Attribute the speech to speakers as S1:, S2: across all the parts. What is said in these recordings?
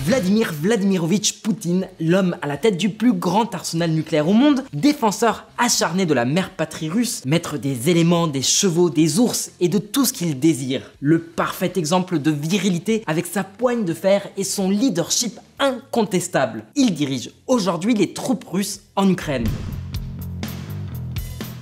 S1: Vladimir Vladimirovitch Poutine, l'homme à la tête du plus grand arsenal nucléaire au monde, défenseur acharné de la mère patrie russe, maître des éléments, des chevaux, des ours et de tout ce qu'il désire. Le parfait exemple de virilité avec sa poigne de fer et son leadership incontestable. Il dirige aujourd'hui les troupes russes en Ukraine.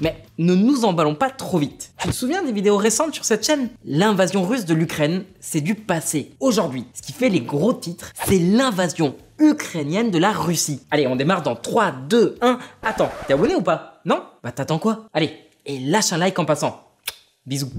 S1: Mais ne nous emballons pas trop vite. Tu te souviens des vidéos récentes sur cette chaîne? L'invasion russe de l'Ukraine, c'est du passé. Aujourd'hui, ce qui fait les gros titres, c'est l'invasion ukrainienne de la Russie. Allez, on démarre dans 3, 2, 1. Attends, t'es abonné ou pas? Non? Bah t'attends quoi? Allez, et lâche un like en passant. Bisous.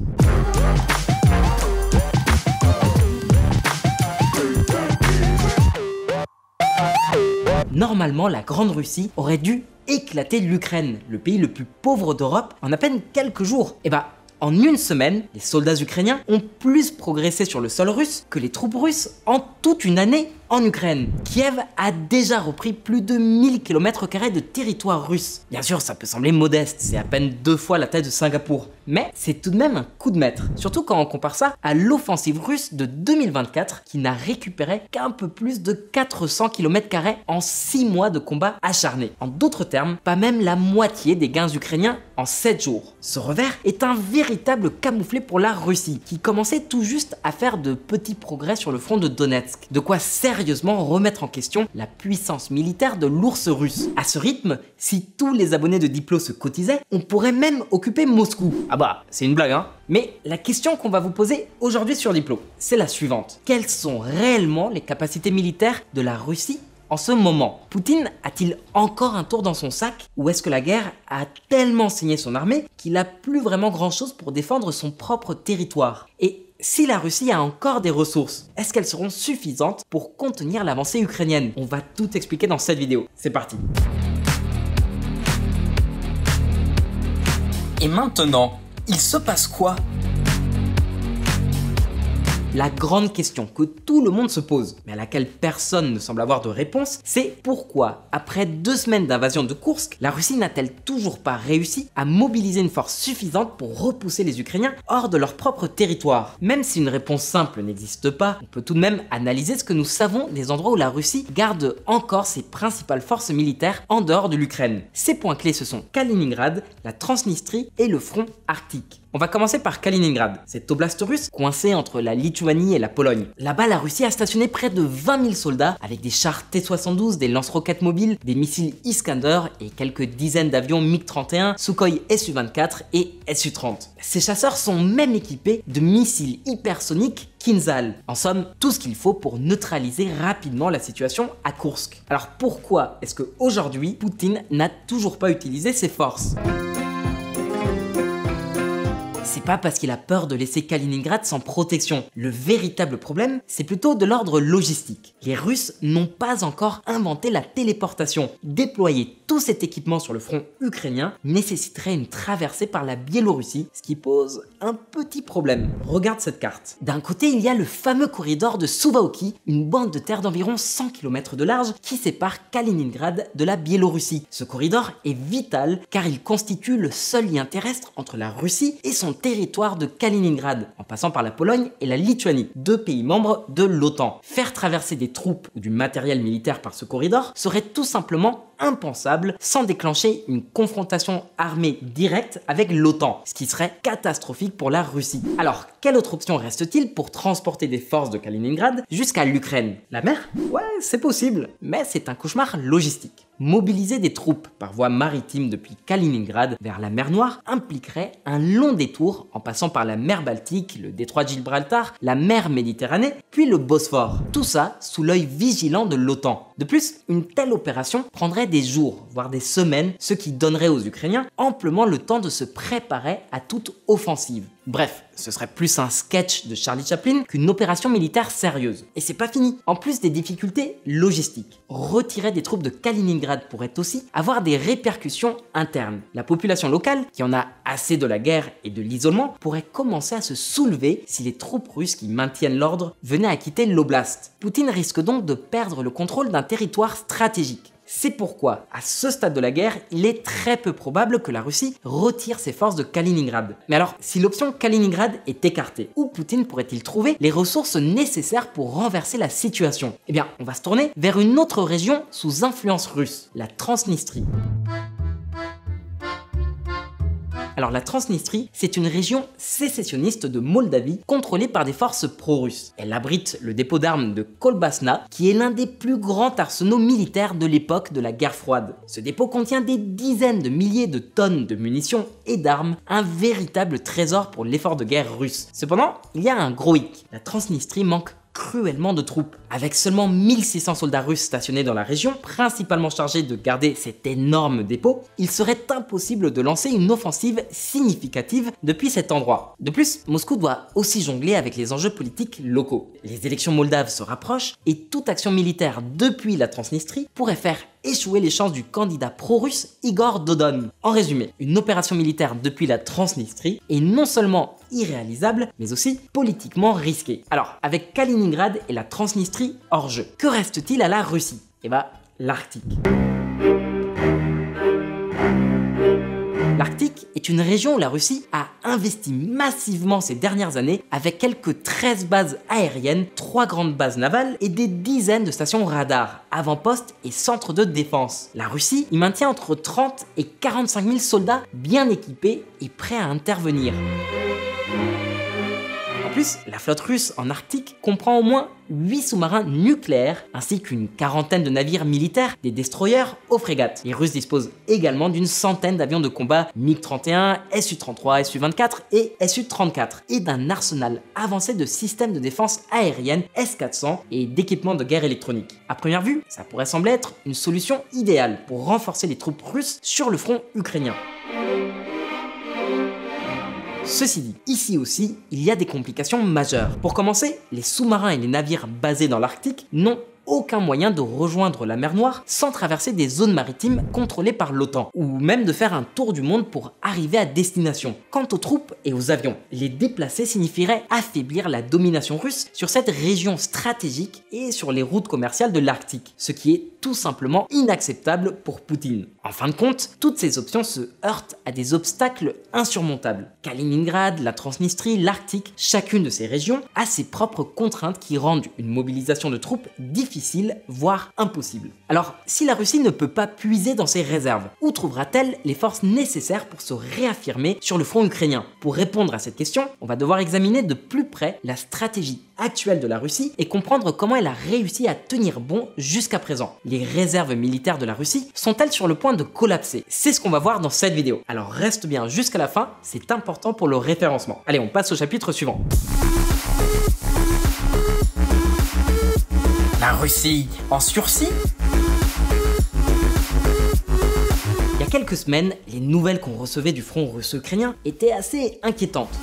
S1: Normalement, la Grande Russie aurait dû éclater l'Ukraine, le pays le plus pauvre d'Europe, en à peine quelques jours. Et bah, en une semaine, les soldats ukrainiens ont plus progressé sur le sol russe que les troupes russes en toute une année en Ukraine. Kiev a déjà repris plus de 1000 km² de territoire russe. Bien sûr, ça peut sembler modeste, c'est à peine 2 fois la taille de Singapour. Mais c'est tout de même un coup de maître, surtout quand on compare ça à l'offensive russe de 2024 qui n'a récupéré qu'un peu plus de 400 km² en 6 mois de combats acharnés. En d'autres termes, pas même la moitié des gains ukrainiens en 7 jours. Ce revers est un véritable camouflet pour la Russie qui commençait tout juste à faire de petits progrès sur le front de Donetsk. De quoi sérieusement remettre en question la puissance militaire de l'ours russe. À ce rythme, si tous les abonnés de Diplo se cotisaient, on pourrait même occuper Moscou. Ah bah, c'est une blague hein. Mais la question qu'on va vous poser aujourd'hui sur Diplo, c'est la suivante. Quelles sont réellement les capacités militaires de la Russie en ce moment? Poutine a-t-il encore un tour dans son sac? Ou est-ce que la guerre a tellement saigné son armée qu'il n'a plus vraiment grand-chose pour défendre son propre territoire? Et si la Russie a encore des ressources, est-ce qu'elles seront suffisantes pour contenir l'avancée ukrainienne? On va tout expliquer dans cette vidéo. C'est parti. Et maintenant, il se passe quoi? La grande question que tout le monde se pose, mais à laquelle personne ne semble avoir de réponse, c'est pourquoi, après 2 semaines d'invasion de Koursk, la Russie n'a-t-elle toujours pas réussi à mobiliser une force suffisante pour repousser les Ukrainiens hors de leur propre territoire? Même si une réponse simple n'existe pas, on peut tout de même analyser ce que nous savons des endroits où la Russie garde encore ses principales forces militaires en dehors de l'Ukraine. Ces points clés, ce sont Kaliningrad, la Transnistrie et le front arctique. On va commencer par Kaliningrad, cette oblast russe coincée entre la Lituanie et la Pologne. Là-bas, la Russie a stationné près de 20 000 soldats avec des chars T-72, des lance-roquettes mobiles, des missiles Iskander et quelques dizaines d'avions MiG-31, Sukhoi Su-24 et Su-30. Ces chasseurs sont même équipés de missiles hypersoniques Kinzhal. En somme, tout ce qu'il faut pour neutraliser rapidement la situation à Koursk. Alors pourquoi est-ce qu'aujourd'hui, Poutine n'a toujours pas utilisé ses forces ? C'est pas parce qu'il a peur de laisser Kaliningrad sans protection. Le véritable problème, c'est plutôt de l'ordre logistique. Les Russes n'ont pas encore inventé la téléportation. Déployer tout cet équipement sur le front ukrainien nécessiterait une traversée par la Biélorussie, ce qui pose un petit problème. Regarde cette carte. D'un côté, il y a le fameux corridor de Suwałki, une bande de terre d'environ 100 km de large qui sépare Kaliningrad de la Biélorussie. Ce corridor est vital car il constitue le seul lien terrestre entre la Russie et son territoire de Kaliningrad, en passant par la Pologne et la Lituanie, 2 pays membres de l'OTAN. Faire traverser des troupes ou du matériel militaire par ce corridor serait tout simplement impensable sans déclencher une confrontation armée directe avec l'OTAN, ce qui serait catastrophique pour la Russie. Alors, quelle autre option reste-t-il pour transporter des forces de Kaliningrad jusqu'à l'Ukraine? La mer? Ouais, c'est possible, mais c'est un cauchemar logistique. Mobiliser des troupes par voie maritime depuis Kaliningrad vers la mer Noire impliquerait un long détour en passant par la mer Baltique, le détroit de Gibraltar, la mer Méditerranée, puis le Bosphore. Tout ça sous l'œil vigilant de l'OTAN. De plus, une telle opération prendrait des jours, voire des semaines, ce qui donnerait aux Ukrainiens amplement le temps de se préparer à toute offensive. Bref, ce serait plus un sketch de Charlie Chaplin qu'une opération militaire sérieuse. Et c'est pas fini. En plus des difficultés logistiques, retirer des troupes de Kaliningrad pourrait aussi avoir des répercussions internes. La population locale, qui en a assez de la guerre et de l'isolement, pourrait commencer à se soulever si les troupes russes qui maintiennent l'ordre venaient à quitter l'oblast. Poutine risque donc de perdre le contrôle d'un territoire stratégique. C'est pourquoi, à ce stade de la guerre, il est très peu probable que la Russie retire ses forces de Kaliningrad. Mais alors, si l'option Kaliningrad est écartée, où Poutine pourrait-il trouver les ressources nécessaires pour renverser la situation? Eh bien, on va se tourner vers une autre région sous influence russe, la Transnistrie. Alors la Transnistrie, c'est une région sécessionniste de Moldavie contrôlée par des forces pro-russes. Elle abrite le dépôt d'armes de Kolbasna, qui est l'un des plus grands arsenaux militaires de l'époque de la guerre froide. Ce dépôt contient des dizaines de milliers de tonnes de munitions et d'armes, un véritable trésor pour l'effort de guerre russe. Cependant, il y a un gros hic. La Transnistrie manque cruellement de troupes. Avec seulement 1600 soldats russes stationnés dans la région, principalement chargés de garder cet énorme dépôt, il serait impossible de lancer une offensive significative depuis cet endroit. De plus, Moscou doit aussi jongler avec les enjeux politiques locaux. Les élections moldaves se rapprochent et toute action militaire depuis la Transnistrie pourrait faire échouer les chances du candidat pro-russe Igor Dodon. En résumé, une opération militaire depuis la Transnistrie est non seulement irréalisable, mais aussi politiquement risquée. Alors, avec Kaliningrad et la Transnistrie hors jeu, que reste-t-il à la Russie? Eh bah, l'Arctique. L'Arctique est une région où la Russie a investi massivement ces dernières années avec quelques 13 bases aériennes, 3 grandes bases navales et des dizaines de stations radars, avant-postes et centres de défense. La Russie y maintient entre 30 et 45 000 soldats bien équipés et prêts à intervenir. En plus, la flotte russe en Arctique comprend au moins 8 sous-marins nucléaires ainsi qu'une quarantaine de navires militaires, des destroyers aux frégates. Les Russes disposent également d'une centaine d'avions de combat MiG-31, Su-33, Su-24 et Su-34 et d'un arsenal avancé de systèmes de défense aérienne S-400 et d'équipements de guerre électronique. À première vue, ça pourrait sembler être une solution idéale pour renforcer les troupes russes sur le front ukrainien. Ceci dit, ici aussi, il y a des complications majeures. Pour commencer, les sous-marins et les navires basés dans l'Arctique n'ont aucun moyen de rejoindre la mer Noire sans traverser des zones maritimes contrôlées par l'OTAN, ou même de faire un tour du monde pour arriver à destination. Quant aux troupes et aux avions, les déplacer signifierait affaiblir la domination russe sur cette région stratégique et sur les routes commerciales de l'Arctique, ce qui est tout simplement inacceptable pour Poutine. En fin de compte, toutes ces options se heurtent à des obstacles insurmontables. Kaliningrad, la Transnistrie, l'Arctique, chacune de ces régions a ses propres contraintes qui rendent une mobilisation de troupes difficile, voire impossible. Alors, si la Russie ne peut pas puiser dans ses réserves, où trouvera-t-elle les forces nécessaires pour se réaffirmer sur le front ukrainien? Pour répondre à cette question, on va devoir examiner de plus près la stratégie actuelle de la Russie et comprendre comment elle a réussi à tenir bon jusqu'à présent. Les réserves militaires de la Russie sont-elles sur le point de collapser? C'est ce qu'on va voir dans cette vidéo. Alors reste bien jusqu'à la fin, c'est important pour le référencement. Allez, on passe au chapitre suivant. La Russie en sursis? Il y a quelques semaines, les nouvelles qu'on recevait du front russo-ukrainien étaient assez inquiétantes.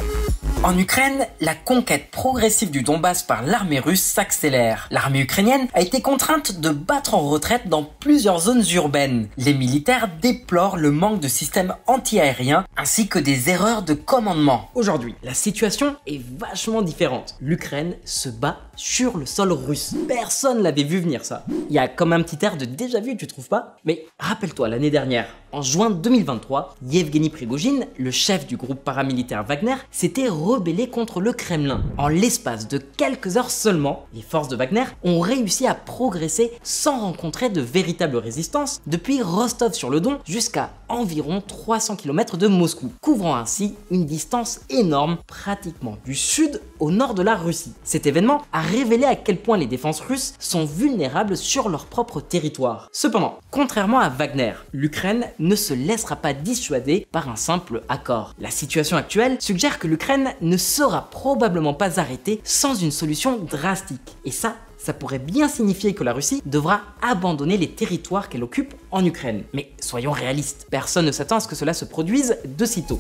S1: En Ukraine, la conquête progressive du Donbass par l'armée russe s'accélère. L'armée ukrainienne a été contrainte de battre en retraite dans plusieurs zones urbaines. Les militaires déplorent le manque de systèmes anti-aériens ainsi que des erreurs de commandement. Aujourd'hui, la situation est vachement différente. L'Ukraine se bat sur le sol russe. Personne l'avait vu venir ça. Il y a comme un petit air de déjà vu, tu trouves pas? Mais rappelle-toi, l'année dernière, en juin 2023, Yevgeny Prigojine, le chef du groupe paramilitaire Wagner, s'était rebellé contre le Kremlin. En l'espace de quelques heures seulement, les forces de Wagner ont réussi à progresser sans rencontrer de véritable résistance depuis Rostov-sur-le-Don jusqu'à environ 300 km de Moscou, couvrant ainsi une distance énorme pratiquement du sud au nord de la Russie. Cet événement a révélé à quel point les défenses russes sont vulnérables sur leur propre territoire. Cependant, contrairement à Wagner, l'Ukraine ne se laissera pas dissuader par un simple accord. La situation actuelle suggère que l'Ukraine ne sera probablement pas arrêtée sans une solution drastique. Et ça pourrait bien signifier que la Russie devra abandonner les territoires qu'elle occupe en Ukraine. Mais soyons réalistes, personne ne s'attend à ce que cela se produise de sitôt.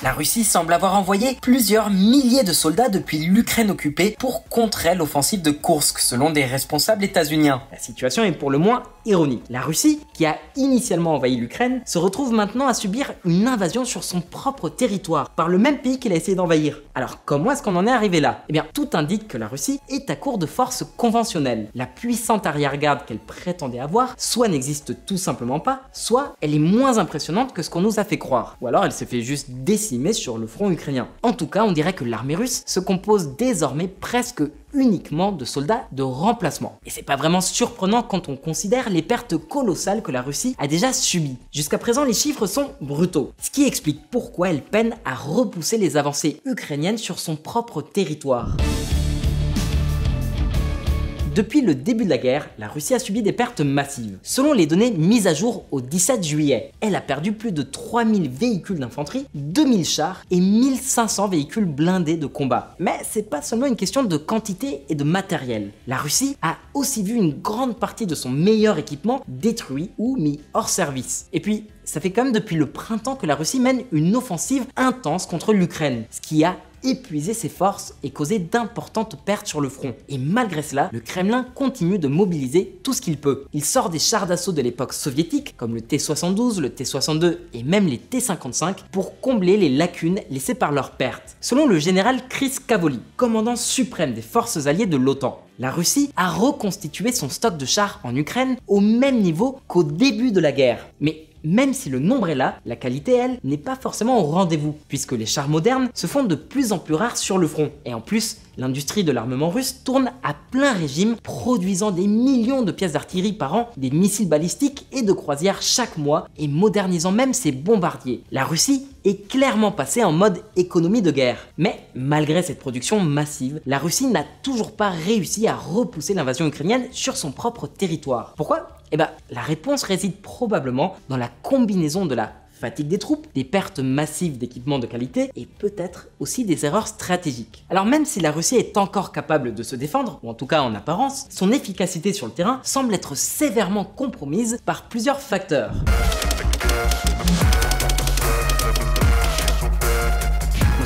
S1: La Russie semble avoir envoyé plusieurs milliers de soldats depuis l'Ukraine occupée pour contrer l'offensive de Koursk, selon des responsables états-uniens. La situation est pour le moins ironique. La Russie, qui a initialement envahi l'Ukraine, se retrouve maintenant à subir une invasion sur son propre territoire, par le même pays qu'elle a essayé d'envahir. Alors comment est-ce qu'on en est arrivé là? Eh bien, tout indique que la Russie est à court de forces convaincantes conventionnelle. La puissante arrière-garde qu'elle prétendait avoir, soit n'existe tout simplement pas, soit elle est moins impressionnante que ce qu'on nous a fait croire. Ou alors elle s'est fait juste décimer sur le front ukrainien. En tout cas, on dirait que l'armée russe se compose désormais presque uniquement de soldats de remplacement. Et c'est pas vraiment surprenant quand on considère les pertes colossales que la Russie a déjà subies. Jusqu'à présent, les chiffres sont brutaux, ce qui explique pourquoi elle peine à repousser les avancées ukrainiennes sur son propre territoire. Depuis le début de la guerre, la Russie a subi des pertes massives. Selon les données mises à jour au 17 juillet, elle a perdu plus de 3000 véhicules d'infanterie, 2000 chars et 1500 véhicules blindés de combat. Mais c'est pas seulement une question de quantité et de matériel. La Russie a aussi vu une grande partie de son meilleur équipement détruit ou mis hors service. Et puis, ça fait quand même depuis le printemps que la Russie mène une offensive intense contre l'Ukraine, ce qui a épuisé ses forces et causé d'importantes pertes sur le front. Et malgré cela, le Kremlin continue de mobiliser tout ce qu'il peut. Il sort des chars d'assaut de l'époque soviétique, comme le T-72, le T-62 et même les T-55, pour combler les lacunes laissées par leurs pertes. Selon le général Chris Cavoli, commandant suprême des forces alliées de l'OTAN, la Russie a reconstitué son stock de chars en Ukraine au même niveau qu'au début de la guerre. Mais même si le nombre est là, la qualité, elle, n'est pas forcément au rendez-vous, puisque les chars modernes se font de plus en plus rares sur le front. Et en plus, l'industrie de l'armement russe tourne à plein régime, produisant des millions de pièces d'artillerie par an, des missiles balistiques et de croisières chaque mois, et modernisant même ses bombardiers. La Russie est clairement passée en mode économie de guerre. Mais malgré cette production massive, la Russie n'a toujours pas réussi à repousser l'invasion ukrainienne sur son propre territoire. Pourquoi ? Eh bien, la réponse réside probablement dans la combinaison de la fatigue des troupes, des pertes massives d'équipements de qualité et peut-être aussi des erreurs stratégiques. Alors même si la Russie est encore capable de se défendre, ou en tout cas en apparence, son efficacité sur le terrain semble être sévèrement compromise par plusieurs facteurs.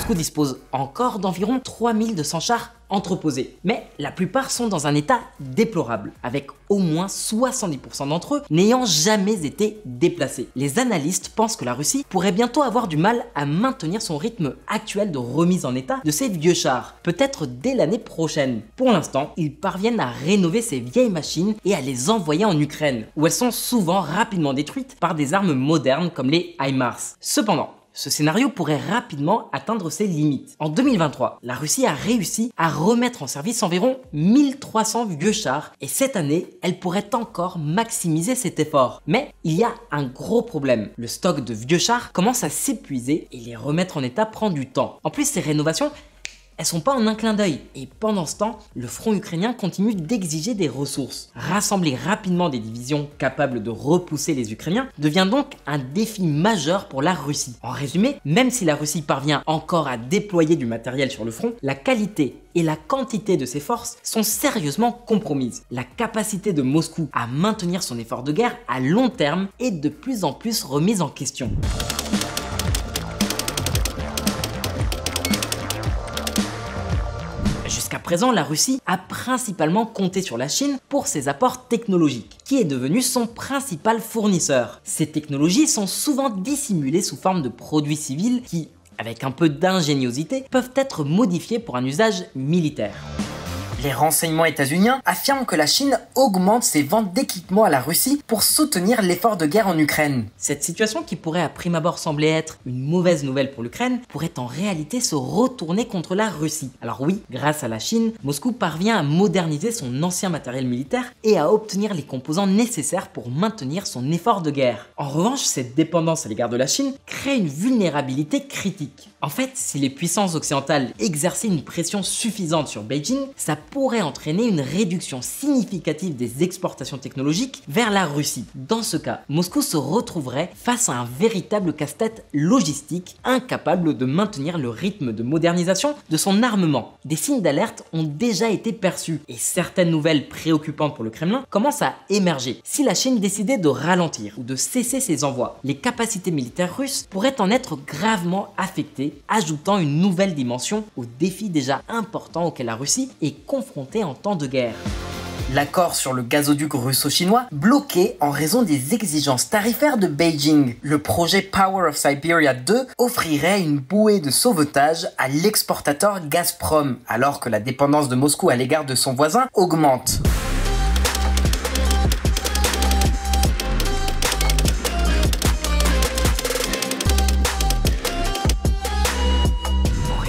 S1: Moscou dispose encore d'environ 3200 chars entreposés, mais la plupart sont dans un état déplorable, avec au moins 70% d'entre eux n'ayant jamais été déplacés. Les analystes pensent que la Russie pourrait bientôt avoir du mal à maintenir son rythme actuel de remise en état de ses vieux chars, peut-être dès l'année prochaine. Pour l'instant, ils parviennent à rénover ces vieilles machines et à les envoyer en Ukraine, où elles sont souvent rapidement détruites par des armes modernes comme les HIMARS. Cependant, ce scénario pourrait rapidement atteindre ses limites. En 2023, la Russie a réussi à remettre en service environ 1300 vieux chars et cette année, elle pourrait encore maximiser cet effort. Mais il y a un gros problème. Le stock de vieux chars commence à s'épuiser et les remettre en état prend du temps. En plus, ces rénovations, elles sont pas en un clin d'œil. Et pendant ce temps, le front ukrainien continue d'exiger des ressources. Rassembler rapidement des divisions capables de repousser les Ukrainiens devient donc un défi majeur pour la Russie. En résumé, même si la Russie parvient encore à déployer du matériel sur le front, la qualité et la quantité de ses forces sont sérieusement compromises. La capacité de Moscou à maintenir son effort de guerre à long terme est de plus en plus remise en question. Jusqu'à présent, la Russie a principalement compté sur la Chine pour ses apports technologiques, qui est devenu son principal fournisseur. Ces technologies sont souvent dissimulées sous forme de produits civils qui, avec un peu d'ingéniosité, peuvent être modifiés pour un usage militaire. Les renseignements états-uniens affirment que la Chine augmente ses ventes d'équipements à la Russie pour soutenir l'effort de guerre en Ukraine. Cette situation, qui pourrait à prime abord sembler être une mauvaise nouvelle pour l'Ukraine, pourrait en réalité se retourner contre la Russie. Alors oui, grâce à la Chine, Moscou parvient à moderniser son ancien matériel militaire et à obtenir les composants nécessaires pour maintenir son effort de guerre. En revanche, cette dépendance à l'égard de la Chine crée une vulnérabilité critique. En fait, si les puissances occidentales exerçaient une pression suffisante sur Beijing, ça pourrait entraîner une réduction significative des exportations technologiques vers la Russie. Dans ce cas, Moscou se retrouverait face à un véritable casse-tête logistique, incapable de maintenir le rythme de modernisation de son armement. Des signes d'alerte ont déjà été perçus et certaines nouvelles préoccupantes pour le Kremlin commencent à émerger. Si la Chine décidait de ralentir ou de cesser ses envois, les capacités militaires russes pourraient en être gravement affectées, ajoutant une nouvelle dimension aux défis déjà importants auxquels la Russie est confrontée en temps de guerre. L'accord sur le gazoduc russo-chinois bloqué en raison des exigences tarifaires de Beijing. Le projet Power of Siberia 2 offrirait une bouée de sauvetage à l'exportateur Gazprom, alors que la dépendance de Moscou à l'égard de son voisin augmente.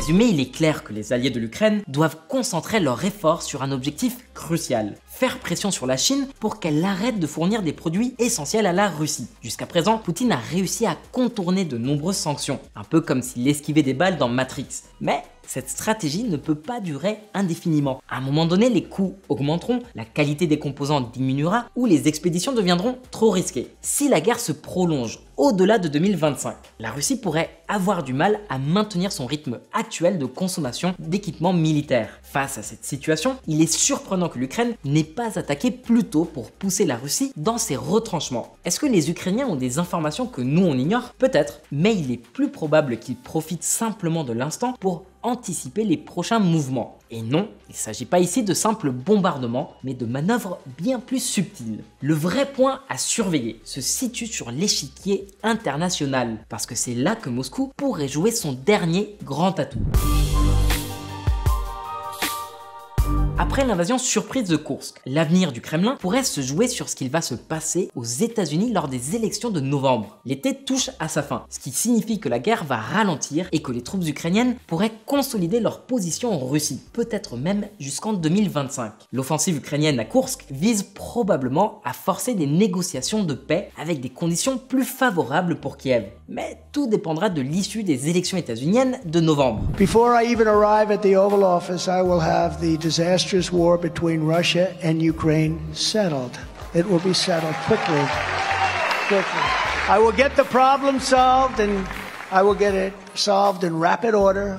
S1: Mais il est clair que les alliés de l'Ukraine doivent concentrer leurs efforts sur un objectif crucial. Faire pression sur la Chine pour qu'elle arrête de fournir des produits essentiels à la Russie. Jusqu'à présent, Poutine a réussi à contourner de nombreuses sanctions, un peu comme s'il esquivait des balles dans Matrix. Mais cette stratégie ne peut pas durer indéfiniment. À un moment donné, les coûts augmenteront, la qualité des composants diminuera ou les expéditions deviendront trop risquées. Si la guerre se prolonge au-delà de 2025, la Russie pourrait avoir du mal à maintenir son rythme actuel de consommation d'équipements militaires. Face à cette situation, il est surprenant que l'Ukraine n'ait pas attaqué plus tôt pour pousser la Russie dans ses retranchements. Est-ce que les Ukrainiens ont des informations que nous on ignore? Peut-être, mais il est plus probable qu'ils profitent simplement de l'instant pour anticiper les prochains mouvements. Et non, il ne s'agit pas ici de simples bombardements, mais de manœuvres bien plus subtiles. Le vrai point à surveiller se situe sur l'échiquier international, parce que c'est là que Moscou pourrait jouer son dernier grand atout. Après l'invasion surprise de Koursk, l'avenir du Kremlin pourrait se jouer sur ce qu'il va se passer aux États-Unis lors des élections de novembre. L'été touche à sa fin, ce qui signifie que la guerre va ralentir et que les troupes ukrainiennes pourraient consolider leur position en Russie, peut-être même jusqu'en 2025. L'offensive ukrainienne à Koursk vise probablement à forcer des négociations de paix avec des conditions plus favorables pour Kiev. Mais tout dépendra de l'issue des élections états-uniennes de novembre.
S2: Before I even arrive at the Oval Office, I will have the disastrous war between Russia and Ukraine settled. It will be settled quickly. I will get the problem solved, and I will get it solved in rapid order.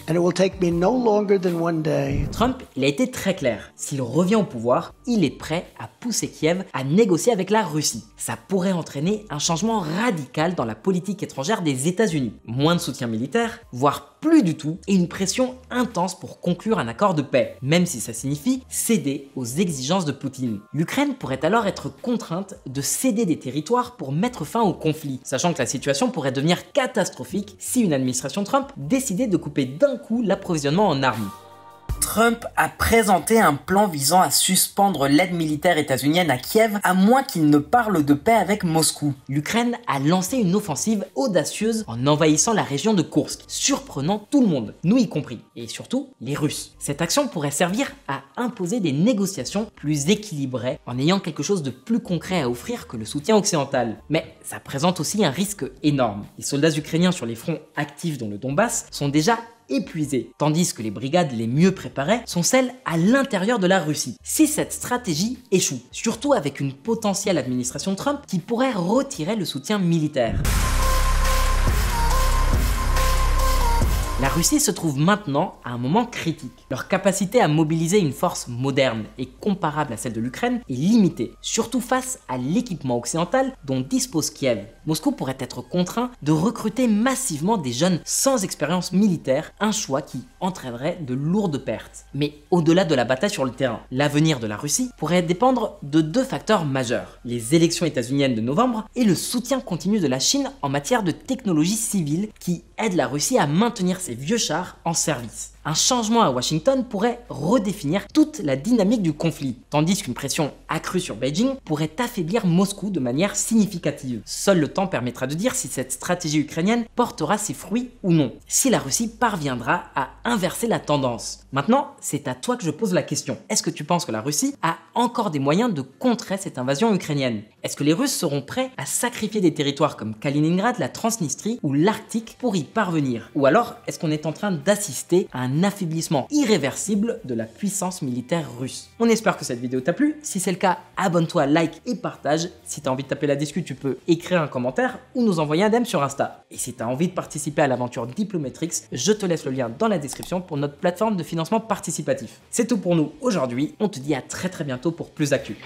S2: And it will take me no longer than one day.
S1: Trump, il a été très clair. S'il revient au pouvoir, il est prêt à pousser Kiev à négocier avec la Russie. Ça pourrait entraîner un changement radical dans la politique étrangère des États-Unis. Moins de soutien militaire, voire plus du tout, et une pression intense pour conclure un accord de paix, même si ça signifie céder aux exigences de Poutine. L'Ukraine pourrait alors être contrainte de céder des territoires pour mettre fin au conflit, sachant que la situation pourrait devenir catastrophique si une administration Trump décidait de couper d'un coup l'approvisionnement en armes. Trump a présenté un plan visant à suspendre l'aide militaire états-unienne à Kiev à moins qu'il ne parle de paix avec Moscou. L'Ukraine a lancé une offensive audacieuse en envahissant la région de Koursk, surprenant tout le monde, nous y compris, et surtout les Russes. Cette action pourrait servir à imposer des négociations plus équilibrées en ayant quelque chose de plus concret à offrir que le soutien occidental. Mais ça présente aussi un risque énorme. Les soldats ukrainiens sur les fronts actifs dans le Donbass sont déjà épuisés, tandis que les brigades les mieux préparées sont celles à l'intérieur de la Russie. Si cette stratégie échoue, surtout avec une potentielle administration Trump qui pourrait retirer le soutien militaire. La Russie se trouve maintenant à un moment critique. Leur capacité à mobiliser une force moderne et comparable à celle de l'Ukraine est limitée, surtout face à l'équipement occidental dont dispose Kiev. Moscou pourrait être contraint de recruter massivement des jeunes sans expérience militaire, un choix qui entraînerait de lourdes pertes. Mais au-delà de la bataille sur le terrain, l'avenir de la Russie pourrait dépendre de deux facteurs majeurs: les élections états-uniennes de novembre et le soutien continu de la Chine en matière de technologie civile qui aide la Russie à maintenir ses vieux chars en service. Un changement à Washington pourrait redéfinir toute la dynamique du conflit, tandis qu'une pression accrue sur Beijing pourrait affaiblir Moscou de manière significative. Seul le temps permettra de dire si cette stratégie ukrainienne portera ses fruits ou non, si la Russie parviendra à inverser la tendance. Maintenant, c'est à toi que je pose la question. Est-ce que tu penses que la Russie a encore des moyens de contrer cette invasion ukrainienne? Est-ce que les Russes seront prêts à sacrifier des territoires comme Kaliningrad, la Transnistrie ou l'Arctique pour y parvenir? Ou alors, est-ce qu'on est en train d'assister à un affaiblissement irréversible de la puissance militaire russe? On espère que cette vidéo t'a plu. Si c'est le cas, abonne-toi, like et partage. Si t'as envie de taper la discute, tu peux écrire un commentaire ou nous envoyer un DM sur Insta. Et si t'as envie de participer à l'aventure Diplometrix, je te laisse le lien dans la description pour notre plateforme de financement participatif. C'est tout pour nous aujourd'hui. On te dit à très bientôt pour plus d'actu.